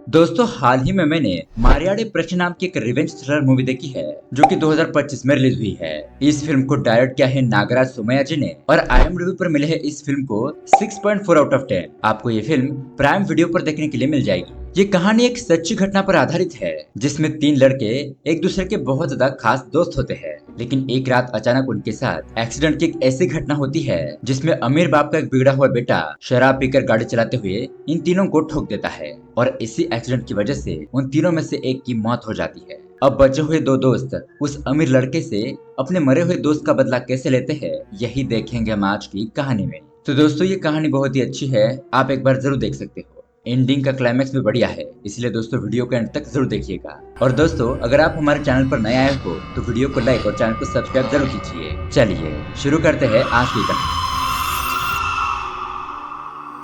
दोस्तों हाल ही में मैंने मारियाडे प्रश्न नाम की एक रिवेंज थ्रिलर मूवी देखी है जो कि 2025 में रिलीज हुई है। इस फिल्म को डायरेक्ट किया है नागराज सोमैया जी ने और IMDb पर मिले है इस फिल्म को 6.4 आउट ऑफ 10। आपको ये फिल्म प्राइम वीडियो पर देखने के लिए मिल जाएगी। ये कहानी एक सच्ची घटना पर आधारित है जिसमें तीन लड़के एक दूसरे के बहुत ज्यादा खास दोस्त होते हैं, लेकिन एक रात अचानक उनके साथ एक्सीडेंट की एक ऐसी घटना होती है जिसमें अमीर बाप का एक बिगड़ा हुआ बेटा शराब पीकर गाड़ी चलाते हुए इन तीनों को ठोक देता है और इसी एक्सीडेंट की वजह से उन तीनों में से एक की मौत हो जाती है। अब बचे हुए दो दोस्त उस अमीर लड़के से अपने मरे हुए दोस्त का बदला कैसे लेते हैं, यही देखेंगे हम आज की कहानी में। तो दोस्तों ये कहानी बहुत ही अच्छी है, आप एक बार जरूर देख सकते हो। एंडिंग का क्लाइमैक्स भी बढ़िया है, इसलिए दोस्तों वीडियो को एंड तक जरूर देखिएगा। और दोस्तों अगर आप हमारे चैनल पर नए आए हो तो वीडियो को लाइक और चैनल को सब्सक्राइब जरूर कीजिए। चलिए शुरू करते हैं आज की कहानी।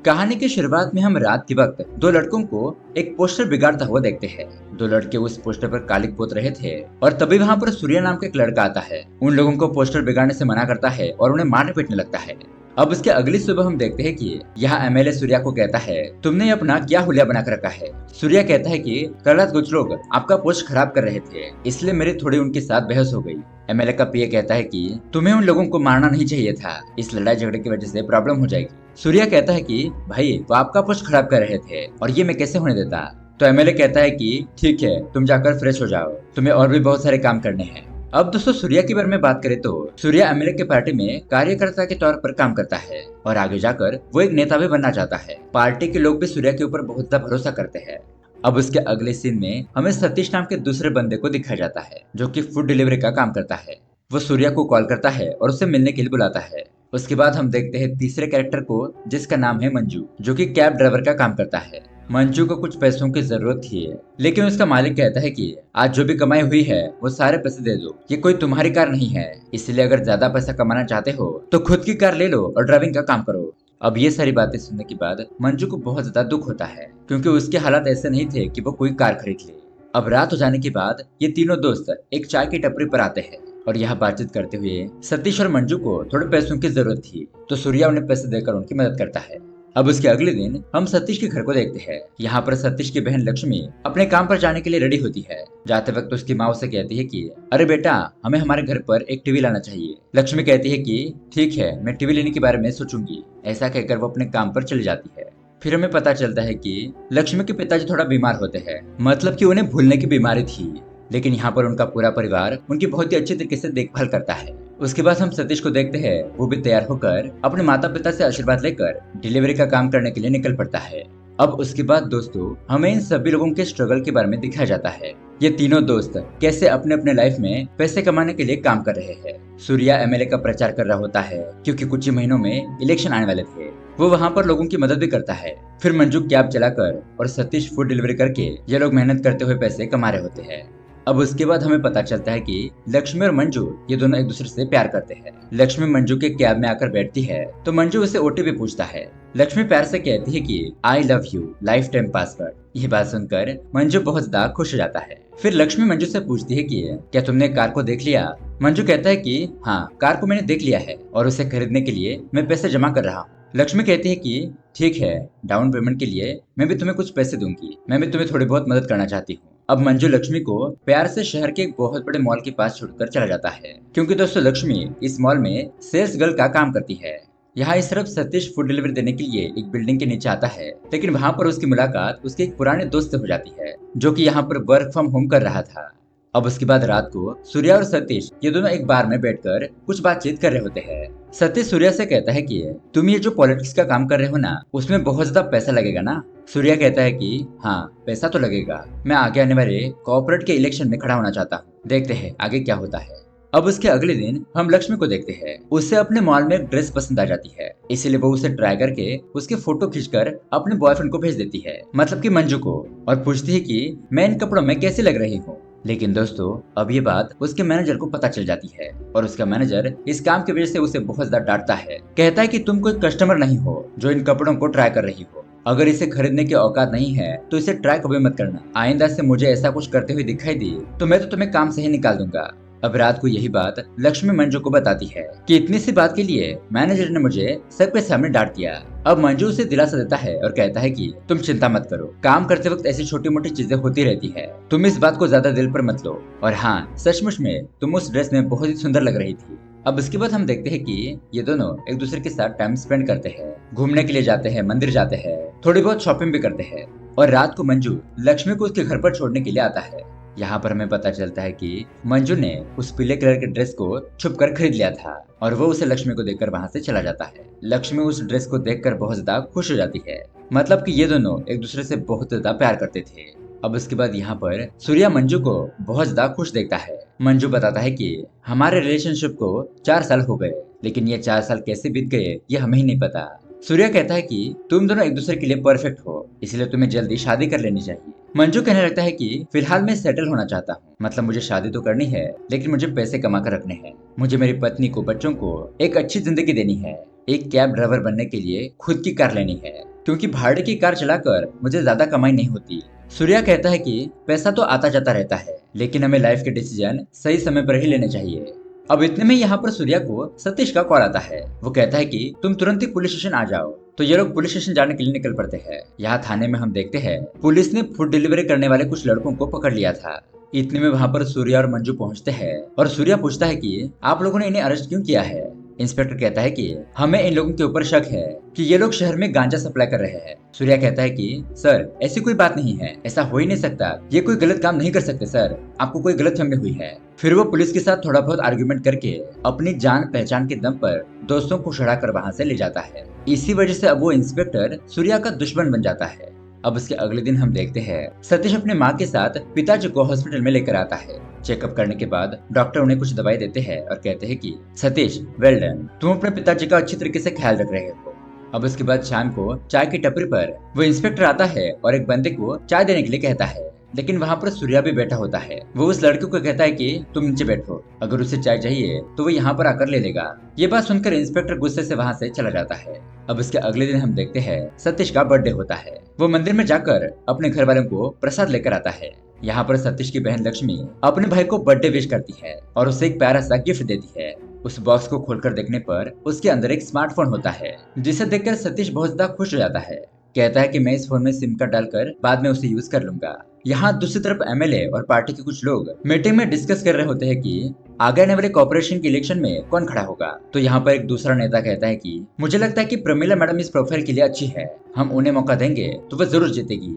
कहानी की शुरुआत में हम रात के वक्त दो लड़कों को एक पोस्टर बिगाड़ता हुआ देखते हैं। दो लड़के उस पोस्टर पर कालिक पोत रहे थे और तभी वहाँ पर सूर्या नाम का एक लड़का आता है। उन लोगों को पोस्टर बिगाड़ने से मना करता है और उन्हें मारने पीटने लगता है। अब उसके अगली सुबह हम देखते हैं कि यहाँ MLA सूर्या को कहता है, तुमने अपना क्या हुलिया बना कर रखा है। सूर्या कहता है कि कल रात कुछ लोग आपका पोस्ट खराब कर रहे थे, इसलिए मेरी थोड़ी उनके साथ बहस हो गई। MLA का PA कहता है कि तुम्हें उन लोगों को मारना नहीं चाहिए था, इस लड़ाई झगड़े की वजह से प्रॉब्लम हो जाएगी। सूर्या कहता है कि भाई वो आपका पोस्ट खराब कर रहे थे और ये मैं कैसे होने देता। तो MLA कहता है कि ठीक है तुम जाकर फ्रेश हो जाओ, तुम्हें और भी बहुत सारे काम करने हैं। अब दोस्तों सूर्या के बारे में बात करें तो सूर्या MLA के पार्टी में कार्यकर्ता के तौर पर काम करता है और आगे जाकर वो एक नेता भी बनना चाहता है। पार्टी के लोग भी सूर्या के ऊपर बहुत ज्यादा भरोसा करते हैं। अब उसके अगले सीन में हमें सतीश नाम के दूसरे बंदे को दिखाया जाता है जो कि फूड डिलीवरी का काम करता है। वो सूर्या को कॉल करता है और उसे मिलने के लिए बुलाता है। उसके बाद हम देखते हैं तीसरे कैरेक्टर को जिसका नाम है मंजू, जो कि कैब ड्राइवर का काम करता है। मंजू को कुछ पैसों की जरूरत थी, लेकिन उसका मालिक कहता है कि आज जो भी कमाई हुई है वो सारे पैसे दे दो, ये कोई तुम्हारी कार नहीं है, इसलिए अगर ज्यादा पैसा कमाना चाहते हो तो खुद की कार ले लो और ड्राइविंग का काम करो। अब ये सारी बातें सुनने के बाद मंजू को बहुत ज्यादा दुख होता है क्योंकि उसके हालात ऐसे नहीं थे कि वो कोई कार खरीद ले। अब रात हो जाने के बाद ये तीनों दोस्त एक चाय की टपरी पर आते हैं और यहाँ बातचीत करते हुए सतीश और मंजू को थोड़े पैसों की जरूरत थी तो सूर्या उन्हें पैसे देकर उनकी मदद करता है। अब उसके अगले दिन हम सतीश के घर को देखते हैं। यहाँ पर सतीश की बहन लक्ष्मी अपने काम पर जाने के लिए रेडी होती है। जाते वक्त उसकी माँ उसे कहती है कि अरे बेटा हमें हमारे घर पर एक टीवी लाना चाहिए। लक्ष्मी कहती है कि ठीक है मैं टीवी लेने के बारे में सोचूंगी। ऐसा कहकर वो अपने काम पर चली जाती है। फिर हमें पता चलता है कि लक्ष्मी के पिताजी थोड़ा बीमार होते हैं, मतलब कि उन्हें भूलने की बीमारी थी, लेकिन यहाँ पर उनका पूरा परिवार उनकी बहुत ही अच्छी तरीके से देखभाल करता है। उसके बाद हम सतीश को देखते हैं, वो भी तैयार होकर अपने माता पिता से आशीर्वाद लेकर डिलीवरी का काम करने के लिए निकल पड़ता है। अब उसके बाद दोस्तों हमें इन सभी लोगों के स्ट्रगल के बारे में दिखाया जाता है। ये तीनों दोस्त कैसे अपने अपने लाइफ में पैसे कमाने के लिए काम कर रहे हैं। सूर्या MLA का प्रचार कर रहा होता है क्योंकि कुछ ही महीनों में इलेक्शन आने वाले थे। वो वहाँ पर लोगों की मदद भी करता है। फिर मंजू कैब चलाकर और सतीश फूड डिलीवरी करके ये लोग मेहनत करते हुए पैसे कमा रहे होते हैं। अब उसके बाद हमें पता चलता है कि लक्ष्मी और मंजू ये दोनों एक दूसरे से प्यार करते हैं। लक्ष्मी मंजू के कैब में आकर बैठती है तो मंजू उसे OTP पूछता है। लक्ष्मी प्यार से कहती है कि I love you life time password. ये बात सुनकर मंजू बहुत ज्यादा खुश हो जाता है। फिर लक्ष्मी मंजू से पूछती है कि क्या तुमने कार को देख लिया। मंजू कहता है कि हाँ कार को मैंने देख लिया है और उसे खरीदने के लिए मैं पैसे जमा कर रहा हूँ। लक्ष्मी कहती है कि ठीक है डाउन पेमेंट के लिए मैं भी तुम्हें कुछ पैसे दूंगी, मैं भी तुम्हें थोड़ी बहुत मदद करना चाहती हूँ। अब मंजू लक्ष्मी को प्यार से शहर के एक बहुत बड़े मॉल के पास छोड़कर चला जाता है क्योंकि दोस्तों लक्ष्मी इस मॉल में सेल्स गर्ल का काम करती है। यहाँ इस तरफ सतीश फूड डिलीवरी देने के लिए एक बिल्डिंग के नीचे आता है, लेकिन वहाँ पर उसकी मुलाकात उसके एक पुराने दोस्त से हो जाती है जो कि यहाँ पर वर्क फ्रॉम होम कर रहा था। अब उसके बाद रात को सूर्या और सतीश ये दोनों एक बार में बैठकर कुछ बातचीत कर रहे होते हैं। सतीश सूर्या से कहता है कि तुम ये जो पॉलिटिक्स का काम कर रहे हो ना उसमें बहुत ज्यादा पैसा लगेगा ना। सूर्या कहता है कि हाँ पैसा तो लगेगा, मैं आगे आने वाले कॉर्पोरेट के इलेक्शन में खड़ा होना चाहता हूँ, देखते हैं आगे क्या होता है। अब उसके अगले दिन हम लक्ष्मी को देखते हैं। उसे अपने मॉल में एक ड्रेस पसंद आ जाती है, इसीलिए वो उसे ट्राई करके उसके फोटो खींचकर अपने बॉयफ्रेंड को भेज देती है, मतलब कि मंजू को, और पूछती है कि मैं इन कपड़ों में कैसी लग रही हूँ। लेकिन दोस्तों अब ये बात उसके मैनेजर को पता चल जाती है और उसका मैनेजर इस काम की वजह से उसे बहुत ज्यादा डांटता है। कहता है कि तुम कोई कस्टमर नहीं हो जो इन कपड़ों को ट्राई कर रही हो, अगर इसे खरीदने की औकात नहीं है तो इसे ट्राई कभी मत करना। आइंदा से मुझे ऐसा कुछ करते हुए दिखाई दी तो मैं तो तुम्हें काम से ही निकाल दूंगा। अब रात को यही बात लक्ष्मी मंजू को बताती है कि इतनी सी बात के लिए मैनेजर ने मुझे सबके सामने डांट दिया। अब मंजू उसे दिलासा देता है और कहता है कि तुम चिंता मत करो, काम करते वक्त ऐसी छोटी मोटी चीजें होती रहती है, तुम इस बात को ज्यादा दिल पर मत लो। और हाँ, सचमुच में तुम उस ड्रेस में बहुत ही सुंदर लग रही थी। अब इसके बाद हम देखते हैं कि ये दोनों एक दूसरे के साथ टाइम स्पेंड करते हैं, घूमने के लिए जाते हैं, मंदिर जाते हैं, थोड़ी बहुत शॉपिंग भी करते हैं। और रात को मंजू लक्ष्मी को उसके घर पर छोड़ने के लिए आता है। यहाँ पर हमें पता चलता है कि मंजू ने उस पीले कलर के ड्रेस को छुप कर खरीद लिया था और वो उसे लक्ष्मी को देखकर वहाँ से चला जाता है। लक्ष्मी उस ड्रेस को देखकर बहुत ज्यादा खुश हो जाती है, मतलब कि ये दोनों एक दूसरे से बहुत ज्यादा प्यार करते थे। अब उसके बाद यहाँ पर सूर्या मंजू को बहुत ज्यादा खुश देखता है। मंजू बताता है कि हमारे रिलेशनशिप को 4 साल हो गए, लेकिन ये 4 साल कैसे बीत गए ये हमें ही नहीं पता। सूर्या कहता है कि तुम दोनों एक दूसरे के लिए परफेक्ट हो, इसलिए तुम्हें जल्दी शादी कर लेनी चाहिए। मंजू कहने लगता है कि फिलहाल मैं सेटल होना चाहता हूँ, मतलब मुझे शादी तो करनी है लेकिन मुझे पैसे कमा कर रखने हैं। मुझे मेरी पत्नी को, बच्चों को एक अच्छी जिंदगी देनी है। एक कैब ड्राइवर बनने के लिए खुद की कार लेनी है, क्योंकि भाड़े की कार चलाकर मुझे ज्यादा कमाई नहीं होती। सूर्या कहता है कि पैसा तो आता जाता रहता है, लेकिन हमें लाइफ के डिसीजन सही समय पर ही लेने चाहिए। अब इतने में यहाँ पर सूर्या को सतीश का कॉल आता है। वो कहता है कि तुम तुरंत ही पुलिस स्टेशन आ जाओ। तो ये लोग पुलिस स्टेशन जाने के लिए निकल पड़ते हैं। यहाँ थाने में हम देखते हैं पुलिस ने फूड डिलीवरी करने वाले कुछ लड़कों को पकड़ लिया था। इतने में वहाँ पर सूर्या और मंजू पहुँचते हैं और सूर्या पूछता है कि आप लोगों ने इन्हें अरेस्ट क्यों किया है। इंस्पेक्टर कहता है कि हमें इन लोगों के ऊपर शक है कि ये लोग शहर में गांजा सप्लाई कर रहे हैं। सूर्या कहता है कि सर ऐसी कोई बात नहीं है, ऐसा हो ही नहीं सकता, ये कोई गलत काम नहीं कर सकते सर, आपको कोई गलतफहमी हुई है। फिर वो पुलिस के साथ थोड़ा बहुत आर्ग्यूमेंट करके अपनी जान पहचान के दम पर दोस्तों को छुड़ाकर वहाँ से ले जाता है। इसी वजह से अब वो इंस्पेक्टर सूर्या का दुश्मन बन जाता है। अब उसके अगले दिन हम देखते हैं सतीश अपने माँ के साथ पिताजी को हॉस्पिटल में लेकर आता है। चेकअप करने के बाद डॉक्टर उन्हें कुछ दवाई देते हैं और कहते हैं कि सतीश वेल डन, तुम अपने पिताजी का अच्छी तरीके से ख्याल रख रहे हो। अब उसके बाद शाम को चाय की टपरी पर वो इंस्पेक्टर आता है और एक बंदे को चाय देने के लिए कहता है, लेकिन वहाँ पर सूर्या भी बैठा होता है। वो उस लड़के को कहता है कि तुम नीचे बैठो, अगर उसे चाय चाहिए तो वो यहाँ पर आकर ले लेगा। ये बात सुनकर इंस्पेक्टर गुस्से से वहाँ से चला जाता है। अब इसके अगले दिन हम देखते हैं सतीश का बर्थडे होता है। वो मंदिर में जाकर अपने घर वालों को प्रसाद लेकर आता है। यहाँ पर सतीश की बहन लक्ष्मी अपने भाई को बर्थडे विश करती है और उसे एक प्यारा सा गिफ्ट देती है। उस बॉक्स को खोलकर देखने पर उसके अंदर एक स्मार्टफोन होता है, जिसे देखकर सतीश बहुत ज्यादा खुश हो जाता है। कहता है कि मैं इस फोन में सिम कार्ड डालकर बाद में उसे यूज कर लूंगा। यहाँ दूसरी तरफ एमएलए और पार्टी के कुछ लोग मीटिंग में डिस्कस कर रहे होते हैं कि आगे आने वाले कॉर्पोरेशन के इलेक्शन में कौन खड़ा होगा। तो यहाँ पर एक दूसरा नेता कहता है कि मुझे लगता है कि प्रमीला मैडम इस प्रोफाइल के लिए अच्छी है, हम उन्हें मौका देंगे तो वह जरूर जीतेगी।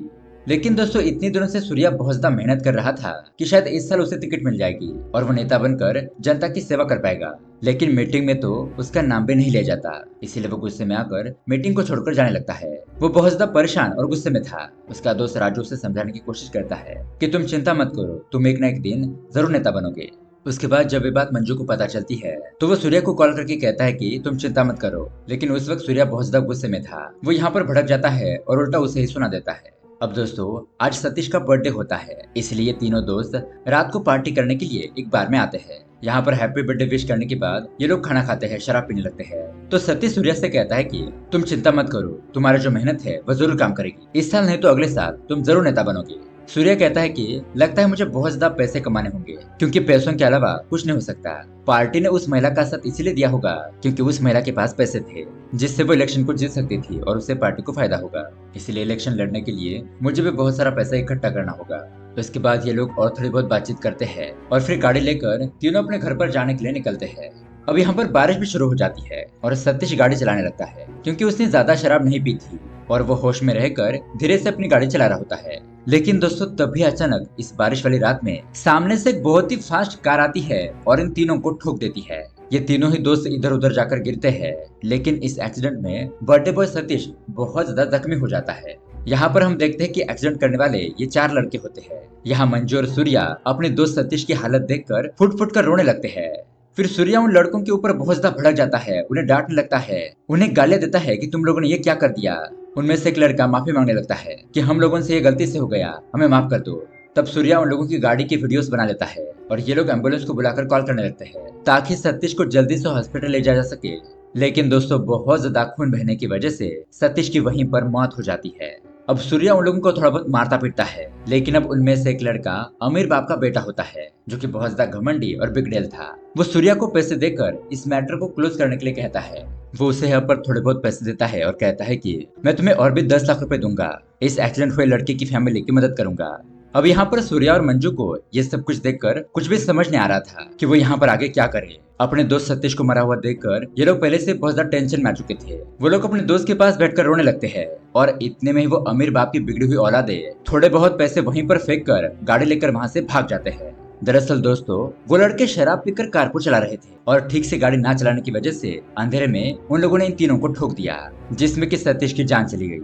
लेकिन दोस्तों इतनी दिनों से सूर्या बहुत ज्यादा मेहनत कर रहा था कि शायद इस साल उसे टिकट मिल जाएगी और वो नेता बनकर जनता की सेवा कर पाएगा। लेकिन मीटिंग में तो उसका नाम भी नहीं लिया जाता, इसीलिए वो गुस्से में आकर मीटिंग को छोड़कर जाने लगता है। वो बहुत ज्यादा परेशान और गुस्से में था। उसका दोस्त राजू उसे समझाने की कोशिश करता है कि तुम चिंता मत करो, तुम एक ना एक दिन जरूर नेता बनोगे। उसके बाद जब ये बात मंजू को पता चलती है तो वो सूर्या को कॉल करके कहता है कि तुम चिंता मत करो, लेकिन उस वक्त सूर्या बहुत ज्यादा गुस्से में था। वो यहाँ पर भड़क जाता है और उल्टा उसे ही सुना देता है। अब दोस्तों आज सतीश का बर्थडे होता है, इसलिए तीनों दोस्त रात को पार्टी करने के लिए एक बार में आते हैं। यहाँ पर हैप्पी बर्थडे विश करने के बाद ये लोग खाना खाते हैं, शराब पीने लगते हैं। तो सतीश सूर्या से कहता है कि तुम चिंता मत करो, तुम्हारा जो मेहनत है वह जरूर काम करेगी, इस साल नहीं तो अगले साल तुम जरूर नेता बनोगे। सूर्या कहता है कि लगता है मुझे बहुत ज्यादा पैसे कमाने होंगे, क्योंकि पैसों के अलावा कुछ नहीं हो सकता। पार्टी ने उस महिला का साथ इसलिए दिया होगा क्योंकि उस महिला के पास पैसे थे, जिससे वो इलेक्शन को जीत सकती थी और उससे पार्टी को फायदा होगा। इसलिए इलेक्शन लड़ने के लिए मुझे भी बहुत सारा पैसा इकट्ठा करना होगा। तो इसके बाद ये लोग और थोड़ी बहुत बातचीत करते हैं और फिर गाड़ी लेकर तीनों अपने घर पर जाने के लिए निकलते हैं। अब यहाँ पर बारिश भी शुरू हो जाती है और सतीश गाड़ी चलाने लगता है, क्योंकि उसने ज्यादा शराब नहीं पी थी और वो होश में रहकर धीरे से अपनी गाड़ी चला रहा होता है। लेकिन दोस्तों तभी अचानक इस बारिश वाली रात में सामने से एक बहुत ही फास्ट कार आती है और इन तीनों को ठोक देती है। ये तीनों ही दोस्त इधर उधर जाकर गिरते हैं, लेकिन इस एक्सीडेंट में बर्थडे बॉय सतीश बहुत ज्यादा जख्मी हो जाता है। यहाँ पर हम देखते हैं कि एक्सीडेंट करने वाले ये 4 लड़के होते हैं। यहाँ मंजू और सूर्या अपने दोस्त सतीश की हालत देखकर फुट फुट कर रोने लगते हैं। फिर सूर्या उन लड़कों के ऊपर बहुत ज्यादा भड़क जाता है, उन्हें डांटने लगता है, उन्हें गालियां देता है कि तुम लोगों ने ये क्या कर दिया। उनमें से एक लड़का माफी मांगने लगता है कि हम लोगों से ये गलती से हो गया, हमें माफ कर दो। तब सूर्या उन लोगों की गाड़ी की वीडियोस बना लेता है और ये लोग एम्बुलेंस को बुलाकर कॉल करने लगते हैं ताकि सतीश को जल्दी से हॉस्पिटल ले जाया जा सके। लेकिन दोस्तों बहुत ज्यादा खून बहने की वजह से सतीश की वहीं पर मौत हो जाती है। अब सूर्या उन लोगों को थोड़ा बहुत मारता पीटता है, लेकिन अब उनमें से एक लड़का अमीर बाप का बेटा होता है जो कि बहुत ज्यादा घमंडी और बिगड़ेल था। वो सूर्या को पैसे देकर इस मैटर को क्लोज करने के लिए कहता है। वो उसे यहाँ पर थोड़े बहुत पैसे देता है और कहता है कि मैं तुम्हें और भी 10 लाख रुपए दूंगा, इस एक्सीडेंट हुए लड़के की फैमिली की मदद करूंगा। अब यहाँ पर सूर्या और मंजू को ये सब कुछ देखकर कुछ भी समझ नहीं आ रहा था कि वो यहाँ पर आगे क्या करे। अपने दोस्त सतीश को मरा हुआ देखकर ये लोग पहले से बहुत ज्यादा टेंशन में आ चुके थे। वो लोग अपने दोस्त के पास बैठकर रोने लगते हैं और इतने में ही वो अमीर बाप की बिगड़ी हुई औलादे थोड़े बहुत पैसे वहीं पर फेंक कर गाड़ी लेकर वहाँ से भाग जाते हैं। दरअसल दोस्तों, वो लड़के शराब पीकर कारपूल चला रहे थे और ठीक से गाड़ी ना चलाने की वजह से अंधेरे में उन लोगों ने इन तीनों को ठोक दिया, जिसमें कि सतीश की जान चली गई।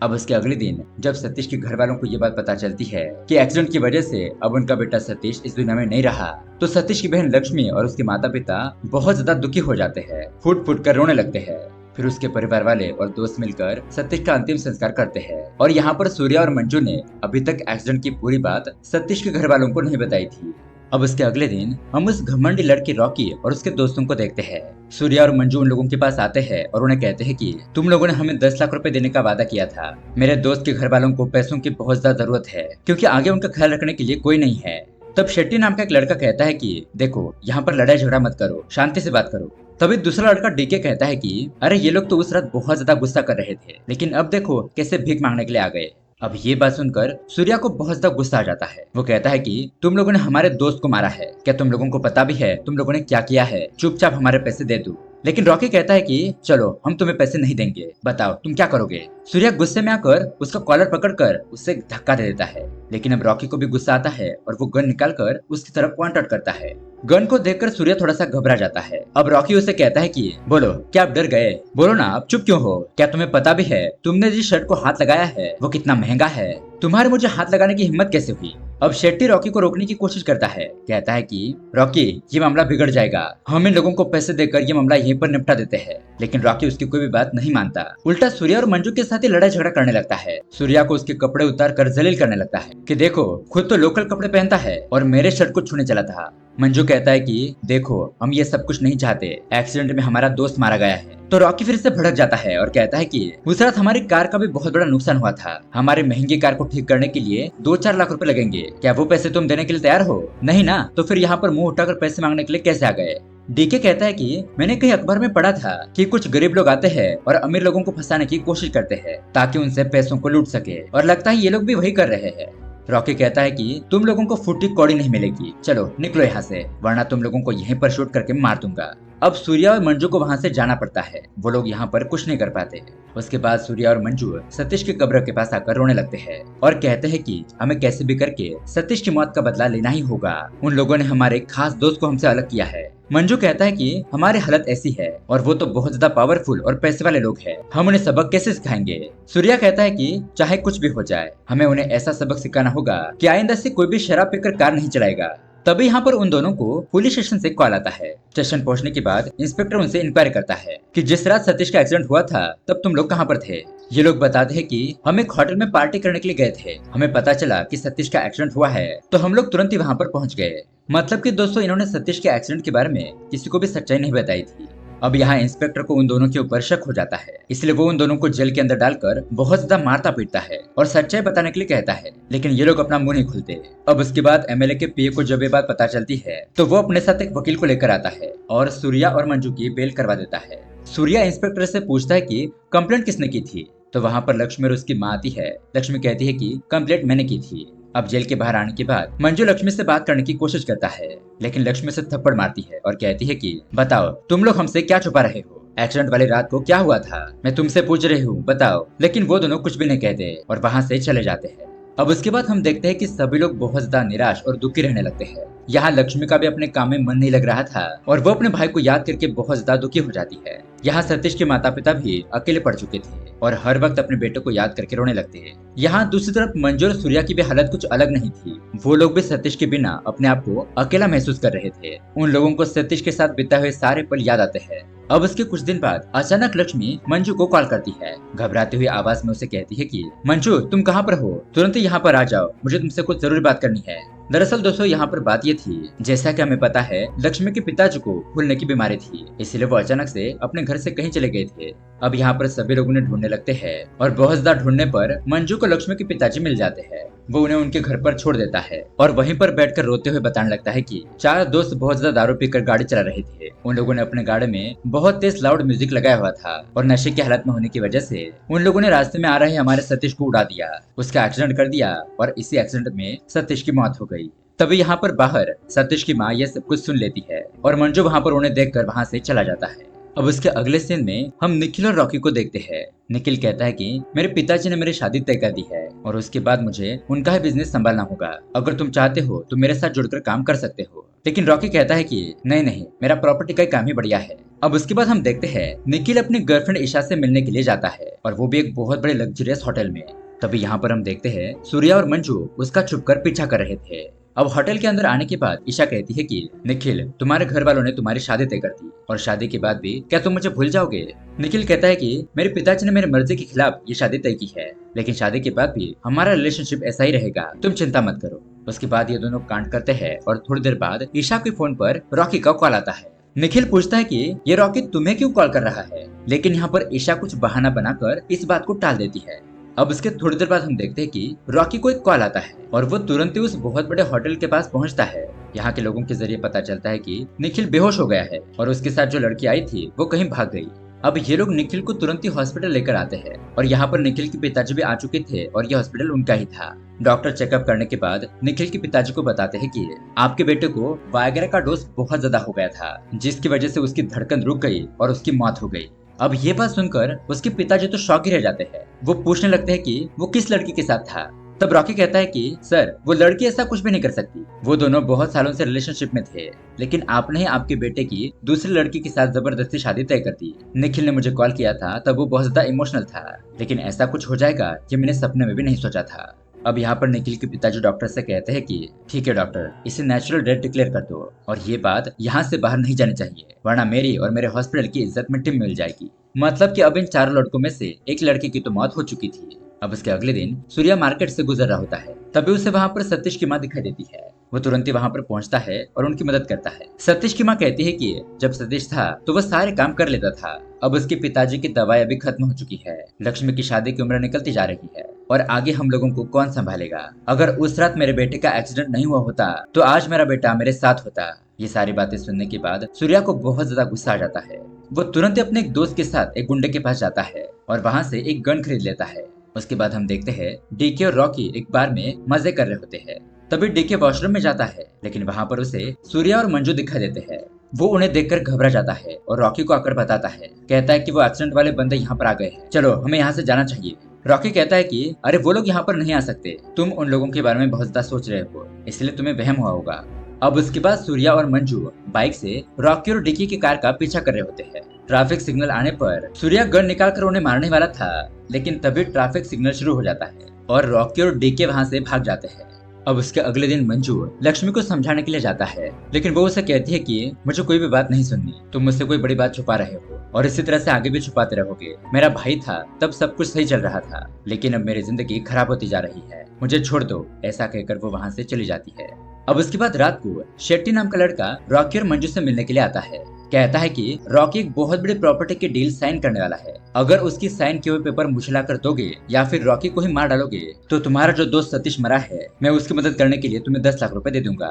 अब उसके अगले दिन जब सतीश के घर वालों को ये बात पता चलती है कि एक्सीडेंट की वजह से अब उनका बेटा सतीश इस दुनिया में नहीं रहा, तो सतीश की बहन लक्ष्मी और उसके माता पिता बहुत ज्यादा दुखी हो जाते हैं, फूट फूट कर रोने लगते हैं। फिर उसके परिवार वाले और दोस्त मिलकर सतीश का अंतिम संस्कार करते हैं। और यहाँ पर सूर्या और मंजू ने अभी तक एक्सीडेंट की पूरी बात सतीश के घर वालों को नहीं बताई थी। अब उसके अगले दिन हम उस घमंडी लड़के रॉकी और उसके दोस्तों को देखते हैं। सूर्या और मंजू उन लोगों के पास आते हैं और उन्हें कहते हैं कि तुम लोगों ने हमें 10 लाख रुपए देने का वादा किया था। मेरे दोस्त के घर वालों को पैसों की बहुत ज्यादा जरूरत है क्योंकि आगे उनका ख्याल रखने के लिए कोई नहीं है। तब शेट्टी नाम का एक लड़का कहता है कि देखो, यहाँ पर लड़ाई झगड़ा मत करो, शांति से बात करो। तभी दूसरा लड़का डीके कहता है कि अरे ये लोग तो उस रात बहुत ज्यादा गुस्सा कर रहे थे, लेकिन अब देखो कैसे भीख मांगने के लिए आ गए। अब ये बात सुनकर सूर्या को बहुत ज्यादा गुस्सा आ जाता है। वो कहता है कि तुम लोगों ने हमारे दोस्त को मारा है, क्या तुम लोगों को पता भी है तुम लोगों ने क्या किया है? चुपचाप हमारे पैसे दे दो। लेकिन रॉकी कहता है कि चलो हम तुम्हें पैसे नहीं देंगे, बताओ तुम क्या करोगे? सूर्या गुस्से में आकर उसका कॉलर पकड़कर उससे धक्का दे देता है, लेकिन अब रॉकी को भी गुस्सा आता है और वो गन निकालकर उसकी तरफ पॉइंट आउट करता है। गन को देखकर सूर्या थोड़ा सा घबरा जाता है। अब रॉकी उसे कहता है कि बोलो, क्या आप डर गए? बोलो ना, आप चुप क्यों हो? क्या तुम्हें पता भी है तुमने जिस शर्ट को हाथ लगाया है वो कितना महंगा है? तुम्हारे मुझे हाथ लगाने की हिम्मत कैसे हुई? अब शेट्टी रॉकी को रोकने की कोशिश करता है, कहता है कि रॉकी, ये मामला बिगड़ जाएगा, हम इन लोगों को पैसे देकर ये मामला यहीं पर निपटा देते हैं। लेकिन रॉकी उसकी कोई भी बात नहीं मानता, उल्टा सूर्या और मंजू के साथ ही लड़ाई झगड़ा करने लगता है। सूर्या को उसके कपड़े उतार कर जलील करने लगता है कि देखो, खुद तो लोकल कपड़े पहनता है और मेरे शर्ट को छूने चला था। मंजू कहता है कि देखो, हम ये सब कुछ नहीं चाहते, एक्सीडेंट में हमारा दोस्त मारा गया है। तो रॉकी फिर से भड़क जाता है और कहता है कि उस रात हमारी कार का भी बहुत बड़ा नुकसान हुआ था, हमारी महंगी कार को ठीक करने के लिए 2-4 लाख रुपए लगेंगे, क्या वो पैसे तुम देने के लिए तैयार हो? नहीं ना, तो फिर यहाँ पर मुंह उठाकर पैसे मांगने के लिए कैसे आ गए? डीके कहता है कि मैंने कहीं अखबार में पढ़ा था कि कुछ गरीब लोग आते हैं और अमीर लोगों को फंसाने की कोशिश करते हैं ताकि उनसे पैसों को लूट सके, और लगता है ये लोग भी वही कर रहे हैं। रॉकी कहता है कि तुम लोगों को फुट्टी कौड़ी नहीं मिलेगी, चलो निकलो यहाँ से, वरना तुम लोगों को यहीं पर शूट करके मार दूंगा। अब सूर्या और मंजू को वहाँ से जाना पड़ता है, वो लोग यहाँ पर कुछ नहीं कर पाते। उसके बाद सूर्या और मंजू सतीश की कब्र के पास आकर रोने लगते हैं और कहते हैं कि हमें कैसे भी करके सतीश की मौत का बदला लेना ही होगा, उन लोगों ने हमारे खास दोस्त को हमसे अलग किया है। मंजू कहता है कि हमारी हालत ऐसी है और वो तो बहुत ज्यादा पावरफुल और पैसे वाले लोग हैं, हम उन्हें सबक कैसे सिखाएंगे? सूर्या कहता है कि चाहे कुछ भी हो जाए, हमें उन्हें ऐसा सबक सिखाना होगा कि आइंदा से कोई भी शराब पीकर कार नहीं चलाएगा। तभी यहाँ पर उन दोनों को पुलिस स्टेशन से कॉल आता है। स्टेशन पहुँचने के बाद इंस्पेक्टर उनसे इंक्वायरी करता है कि जिस रात सतीश का एक्सीडेंट हुआ था तब तुम लोग कहाँ पर थे? ये लोग बताते हैं कि हम एक होटल में पार्टी करने के लिए गए थे, हमें पता चला कि सतीश का एक्सीडेंट हुआ है तो हम लोग तुरंत ही वहाँ पर पहुँच गए। मतलब कि दोस्तों, इन्होंने सतीश के एक्सीडेंट के बारे में किसी को भी सच्चाई नहीं बताई थी। अब यहाँ इंस्पेक्टर को उन दोनों के ऊपर शक हो जाता है, इसलिए वो उन दोनों को जेल के अंदर डालकर बहुत ज्यादा मारता पीटता है और सच्चाई बताने के लिए कहता है, लेकिन ये लोग अपना मुंह नहीं खुलते। अब उसके बाद एमएलए के पीए को जब ये बात पता चलती है तो वो अपने साथ एक वकील को लेकर आता है और सूर्या और मंजू की बेल करवा देता है। सूर्या इंस्पेक्टर से पूछता है कि कंप्लेंट किसने की थी, तो वहाँ पर लक्ष्मी और उसकी माँ आती है। लक्ष्मी कहती है कि कंप्लेंट मैंने की थी। अब जेल के बाहर आने के बाद मंजू लक्ष्मी से बात करने की कोशिश करता है, लेकिन लक्ष्मी से थप्पड़ मारती है और कहती है कि बताओ, तुम लोग हमसे क्या छुपा रहे हो? एक्सीडेंट वाली रात को क्या हुआ था, मैं तुमसे पूछ रही हूँ, बताओ। लेकिन वो दोनों कुछ भी नहीं कहते और वहाँ से चले जाते हैं। अब उसके बाद हम देखते हैं कि सभी लोग बहुत ज्यादा निराश और दुखी रहने लगते हैं। यहाँ लक्ष्मी का भी अपने काम में मन नहीं लग रहा था और वो अपने भाई को याद करके बहुत ज्यादा दुखी हो जाती है। यहाँ सतीश के माता पिता भी अकेले पड़ चुके थे और हर वक्त अपने बेटे को याद करके रोने लगते हैं। यहाँ दूसरी तरफ मंजू और सूर्या की भी हालत कुछ अलग नहीं थी, वो लोग भी सतीश के बिना अपने आप को अकेला महसूस कर रहे थे। उन लोगों को सतीश के साथ बिताए हुए सारे पल याद आते हैं। अब उसके कुछ दिन बाद अचानक लक्ष्मी मंजू को कॉल करती है, घबराती हुई आवाज में उसे कहती है कि मंजू, तुम कहाँ पर हो? तुरंत यहाँ पर आ जाओ, मुझे तुमसे कुछ जरूरी बात करनी है। दरअसल दोस्तों, यहाँ पर बात ये थी, जैसा कि हमें पता है, लक्ष्मी के पिताजी को भूलने की बीमारी थी, इसलिए वो अचानक से अपने घर से कहीं चले गए थे। अब यहाँ पर सभी लोग उन्हें ढूंढने लगते हैं और बहुत ज्यादा ढूंढने पर मंजू को लक्ष्मी के पिताजी मिल जाते हैं। वो उन्हें उनके घर पर छोड़ देता है और वहीं पर बैठकर रोते हुए बताने लगता है कि चार दोस्त बहुत ज्यादा दारू पीकर गाड़ी चला रहे थे। उन लोगों ने अपने गाड़ी में बहुत तेज लाउड म्यूजिक लगाया हुआ था और नशे की हालत में होने की वजह से उन लोगों ने रास्ते में आ रहे हमारे सतीश को उड़ा दिया, उसका एक्सीडेंट कर दिया और इसी एक्सीडेंट में सतीश की मौत हो गई। तभी यहाँ पर बाहर सतीश की माँ यह सब कुछ सुन लेती है और मंजू वहाँ पर उन्हें देखकर वहाँ से चला जाता है। अब उसके अगले सीन में हम निखिल और रॉकी को देखते हैं। निखिल कहता है कि मेरे पिताजी ने मेरी शादी तय कर दी है और उसके बाद मुझे उनका ही बिजनेस संभालना होगा। अगर तुम चाहते हो तो मेरे साथ जुड़कर काम कर सकते हो। लेकिन रॉकी कहता है कि नहीं नहीं, मेरा प्रॉपर्टी का काम ही बढ़िया है। अब उसके बाद हम देखते हैं निखिल अपनी गर्लफ्रेंड ईशा से मिलने के लिए जाता है और वो भी एक बहुत बड़े लग्जरियस होटल में। तभी यहाँ पर हम देखते हैं सूर्या और मंजू उसका छुपकर पीछा कर रहे थे। अब होटल के अंदर आने के बाद ईशा कहती है कि निखिल, तुम्हारे घर वालों ने तुम्हारी शादी तय कर दी और शादी के बाद भी क्या तुम मुझे भूल जाओगे? निखिल कहता है कि मेरे पिताजी ने मेरी मर्जी के खिलाफ ये शादी तय की है, लेकिन शादी के बाद भी हमारा रिलेशनशिप ऐसा ही रहेगा, तुम चिंता मत करो। उसके बाद ये दोनों कांड करते हैं और थोड़ी देर बाद ईशा के फोन पर रॉकी का कॉल आता है। निखिल पूछता है कि ये रॉकी तुम्हें क्यों कॉल कर रहा है, लेकिन यहाँ पर ईशा कुछ बहाना बनाकर इस बात को टाल देती है। अब उसके थोड़ी देर बाद हम देखते हैं कि रॉकी को एक कॉल आता है और वो तुरंत ही उस बहुत बड़े होटल के पास पहुंचता है। यहाँ के लोगों के जरिए पता चलता है कि निखिल बेहोश हो गया है और उसके साथ जो लड़की आई थी वो कहीं भाग गई। अब ये लोग निखिल को तुरंत ही हॉस्पिटल लेकर आते हैं और यहाँ पर निखिल के पिताजी भी आ चुके थे और ये हॉस्पिटल उनका ही था। डॉक्टर चेकअप करने के बाद निखिल के पिताजी को बताते हैं कि आपके बेटे को वायग्रा का डोज बहुत ज्यादा हो गया था, जिसकी वजह से उसकी धड़कन रुक गई और उसकी मौत हो गई। अब ये बात सुनकर उसके पिताजी तो शॉक ही रह जाते हैं। वो पूछने लगते हैं कि वो किस लड़की के साथ था। तब रॉकी कहता है कि सर, वो लड़की ऐसा कुछ भी नहीं कर सकती। वो दोनों बहुत सालों से रिलेशनशिप में थे, लेकिन आपने ही आपके बेटे की दूसरी लड़की के साथ जबरदस्ती शादी तय कर दी। निखिल ने मुझे कॉल किया था तब वो बहुत ज्यादा इमोशनल था, लेकिन ऐसा कुछ हो जाएगा ये मैंने सपने में भी नहीं सोचा था। अब यहाँ पर निखिल के पिताजी डॉक्टर से कहते हैं कि ठीक है डॉक्टर, इसे नेचुरल डेथ डिक्लेयर कर दो और ये बात यहाँ से बाहर नहीं जानी चाहिए, वरना मेरी और मेरे हॉस्पिटल की इज्जत मिट्टी में मिल जाएगी। मतलब कि अब इन चारों लड़कों में से एक लड़के की तो मौत हो चुकी थी। अब उसके अगले दिन सूर्या मार्केट से गुजर रहा होता है, तभी उसे वहाँ पर सतीश की माँ दिखाई देती है। वो तुरंत ही वहाँ पर पहुँचता है और उनकी मदद करता है। सतीश की माँ कहती है कि जब सतीश था तो वह सारे काम कर लेता था, अब उसके पिताजी की दवाई अभी खत्म हो चुकी है, लक्ष्मी की शादी की उम्र निकलती जा रही है और आगे हम लोगों को कौन संभालेगा। अगर उस रात मेरे बेटे का एक्सीडेंट नहीं हुआ होता तो आज मेरा बेटा मेरे साथ होता। ये सारी बातें सुनने के बाद सूर्या को बहुत ज्यादा गुस्सा आ जाता है। वो तुरंत ही अपने एक दोस्त के साथ एक गुंडे के पास जाता है और वहाँ से एक गन खरीद लेता है। उसके बाद हम देखते हैं डीके और रॉकी एक बार में मजे कर रहे होते हैं। तभी डीके वॉशरूम में जाता है, लेकिन वहाँ पर उसे सूर्या और मंजू दिखाई देते हैं। वो उन्हें देखकर घबरा जाता है और रॉकी को आकर बताता है, कहता है कि वो एक्सीडेंट वाले बंदे यहाँ पर आ गए हैं, चलो हमें यहाँ से जाना चाहिए। रॉकी कहता है कि अरे वो लोग यहाँ पर नहीं आ सकते, तुम उन लोगों के बारे में बहुत ज्यादा सोच रहे हो, इसलिए तुम्हें वहम हुआ होगा। अब उसके बाद सूर्या और मंजू बाइक से रॉकी और डिकी की कार का पीछा कर रहे होते हैं। ट्रैफिक सिग्नल आने पर सूर्या गन निकालकर उन्हें मारने वाला था, लेकिन तभी ट्रैफिक सिग्नल शुरू हो जाता है और रॉकी और डीके वहाँ से भाग जाते हैं। अब उसके अगले दिन मंजू लक्ष्मी को समझाने के लिए जाता है, लेकिन वो उसे कहती है कि मुझे कोई भी बात नहीं सुननी, तुम मुझसे कोई बड़ी बात छुपा रहे हो और इसी तरह से आगे भी छुपाते रहोगे। मेरा भाई था तब सब कुछ सही चल रहा था, लेकिन अब मेरी जिंदगी खराब होती जा रही है, मुझे छोड़ दो। ऐसा कहकर वो वहाँ से चली जाती है। अब उसके बाद रात को शेट्टी नाम का लड़का रॉकी और मंजू से मिलने के लिए आता है। कहता है कि रॉकी एक बहुत बड़ी प्रॉपर्टी की डील साइन करने वाला है, अगर उसकी साइन किए हुए पेपर मुझे ला कर दोगे या फिर रॉकी को ही मार डालोगे तो तुम्हारा जो दोस्त सतीश मरा है, मैं उसकी मदद करने के लिए तुम्हें 10 लाख रुपए दे दूंगा।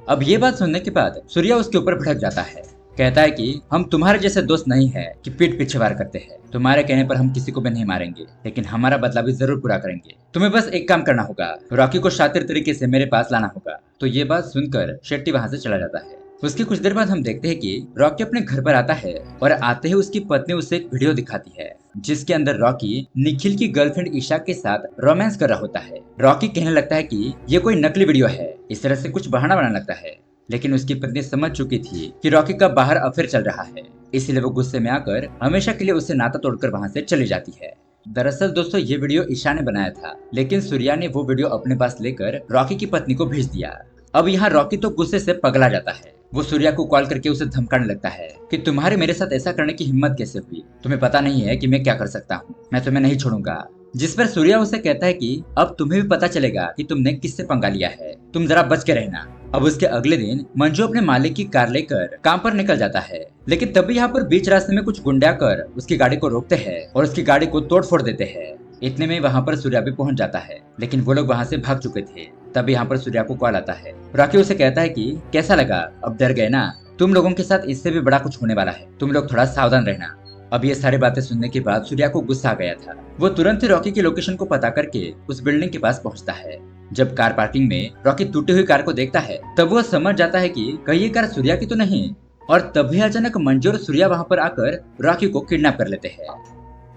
अब ये बात सुनने के बाद सूर्या उसके ऊपर भड़क जाता है। कहता है कि हम तुम्हारे जैसे दोस्त नहीं है कि पीठ पीछे वार करते हैं, तुम्हारे कहने पर हम किसी को भी नहीं मारेंगे, लेकिन हमारा बदला भी जरूर पूरा करेंगे। तुम्हें बस एक काम करना होगा, रॉकी को शातिर तरीके से मेरे पास लाना होगा। तो ये बात सुनकर शेट्टी वहाँ से चला जाता है। उसके कुछ देर बाद हम देखते हैं कि रॉकी अपने घर पर आता है और आते ही उसकी पत्नी उसे एक वीडियो दिखाती है, जिसके अंदर रॉकी निखिल की गर्लफ्रेंड ईशा के साथ रोमांस कर रहा होता है। रॉकी कहने लगता है कि ये कोई नकली वीडियो है, इस तरह से कुछ बहाना बनाने लगता है, लेकिन उसकी पत्नी समझ चुकी थी कि रॉकी का बाहर अफेयर चल रहा है, इसलिए वो गुस्से में आकर हमेशा के लिए उसे नाता तोड़कर वहाँ से चली जाती है। दरअसल दोस्तों ये वीडियो ईशा ने बनाया था, लेकिन सूर्या ने वो वीडियो अपने पास लेकर रॉकी की पत्नी को भेज दिया। अब यहाँ रॉकी तो गुस्से से पगला जाता है। वो सूर्या को कॉल करके उसे धमकाने लगता है कि तुम्हारे मेरे साथ ऐसा करने की हिम्मत कैसे हुई, तुम्हें पता नहीं है कि मैं क्या कर सकता हूँ, मैं तुम्हें नहीं छोड़ूंगा। जिस पर सूर्या उसे कहता है कि अब तुम्हें भी पता चलेगा कि तुमने किससे पंगा लिया है, तुम जरा बच के रहना। अब उसके अगले दिन मंजू अपने मालिक की कार लेकर काम पर निकल जाता है, लेकिन तभी यहाँ पर बीच रास्ते में कुछ गुंडे आकर उसकी गाड़ी को रोकते हैं और उसकी गाड़ी को तोड़ फोड़ देते हैं। इतने में वहाँ पर सूर्या भी पहुँच जाता है, लेकिन वो लोग वहाँ से भाग चुके थे। तभी यहाँ पर सूर्या को कॉल आता है। रॉकी उसे कहता है कि कैसा लगा, अब डर गए ना? तुम लोगों के साथ इससे भी बड़ा कुछ होने वाला है, तुम लोग थोड़ा सावधान रहना। अब ये सारी बातें सुनने के बाद सूर्या को गुस्सा आ गया था। वो तुरंत ही रॉकी की लोकेशन को पता करके उस बिल्डिंग के पास पहुंचता है। जब कार पार्किंग में रॉकी टूटी हुई कार को देखता है, तब वो समझ जाता है कि कहीं ये कार सूर्या की तो नहीं। और तभी अचानक मंजू और सूर्या वहां पर आकर रॉकी को किडनैप कर लेते हैं।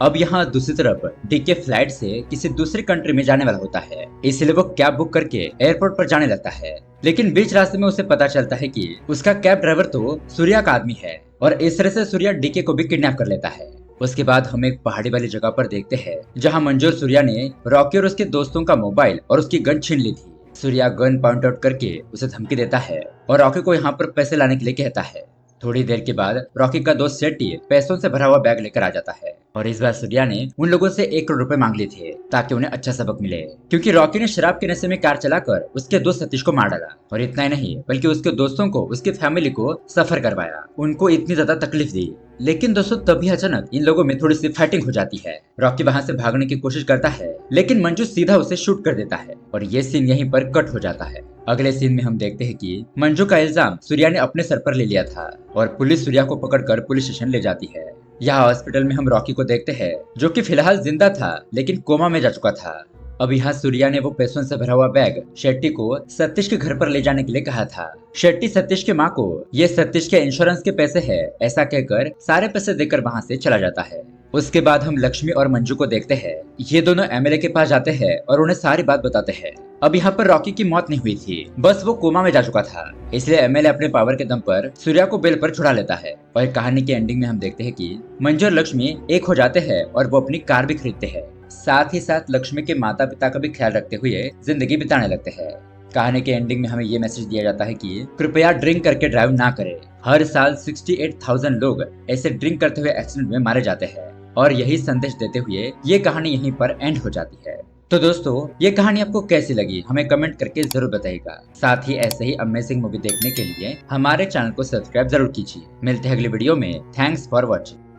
अब यहाँ दूसरी तरफ डीके फ्लाइट से किसी दूसरी कंट्री में जाने वाला होता है, इसलिए वो कैब बुक करके एयरपोर्ट पर जाने लगता है। लेकिन बीच रास्ते में उसे पता चलता है कि उसका कैब ड्राइवर तो सूर्या का आदमी है और इस तरह से सूर्या डीके को भी किडनैप कर लेता है। उसके बाद हम एक पहाड़ी वाली जगह पर देखते हैं, जहाँ मंजू और सूर्या ने रॉकी और उसके दोस्तों का मोबाइल और उसकी गन छीन ली थी। सूर्या गन पॉइंट आउट करके उसे धमकी देता है और रॉकी को यहाँ पर पैसे लाने के लिए कहता है। थोड़ी देर के बाद रॉकी का दोस्त शेट्टी पैसों से भरा हुआ बैग लेकर आ जाता है और इस बार सूर्या ने उन लोगों से 1 करोड़ रुपए मांग लिए थे ताकि उन्हें अच्छा सबक मिले, क्योंकि रॉकी ने शराब के नशे में कार चलाकर उसके दोस्त सतीश को मार डाला। और इतना ही नहीं बल्कि उसके दोस्तों को, उसकी फैमिली को सफर करवाया, उनको इतनी ज्यादा तकलीफ दी। लेकिन दोस्तों तभी अचानक इन लोगों में थोड़ी सी फाइटिंग हो जाती है। रॉकी वहाँ से भागने की कोशिश करता है, लेकिन मंजू सीधा उसे शूट कर देता है और ये सीन यहीं पर कट हो जाता है। अगले सीन में हम देखते हैं कि मंजू का इल्जाम सूर्या ने अपने सर पर ले लिया था और पुलिस सूर्या को पकड़कर पुलिस स्टेशन ले जाती है। यहाँ हॉस्पिटल में हम रॉकी को देखते हैं, जो कि फिलहाल जिंदा था लेकिन कोमा में जा चुका था। अब यहाँ सूर्या ने वो पैसों से भरा हुआ बैग शेट्टी को सतीश के घर पर ले जाने के लिए कहा था। शेट्टी सतीश के माँ को ये सतीश के इंश्योरेंस के पैसे है ऐसा कहकर सारे पैसे देकर वहाँ से चला जाता है। उसके बाद हम लक्ष्मी और मंजू को देखते हैं। ये दोनों एमएलए के पास जाते हैं और उन्हें सारी बात बताते हैं। अब यहाँ पर रॉकी की मौत नहीं हुई थी, बस वो कोमा में जा चुका था, इसलिए एमएलए अपने पावर के दम पर सूर्या को बेल पर छुड़ा लेता है। और कहानी की एंडिंग में हम देखते हैं कि मंजू और लक्ष्मी एक हो जाते हैं और वो अपनी कार भी खरीदते हैं। साथ ही साथ लक्ष्मी के माता पिता का भी ख्याल रखते हुए जिंदगी बिताने लगते हैं। कहानी के एंडिंग में हमें ये मैसेज दिया जाता है कि कृपया ड्रिंक करके ड्राइव ना करें। हर साल 68,000 लोग ऐसे ड्रिंक करते हुए एक्सीडेंट में मारे जाते हैं और यही संदेश देते हुए ये कहानी यहीं पर एंड हो जाती है। तो दोस्तों ये कहानी आपको कैसी लगी हमें कमेंट करके जरूर बताइएगा। साथ ही ऐसे ही अमेजिंग मूवी देखने के लिए हमारे चैनल को सब्सक्राइब जरूर कीजिए। मिलते हैं अगली वीडियो में। Thanks for watching.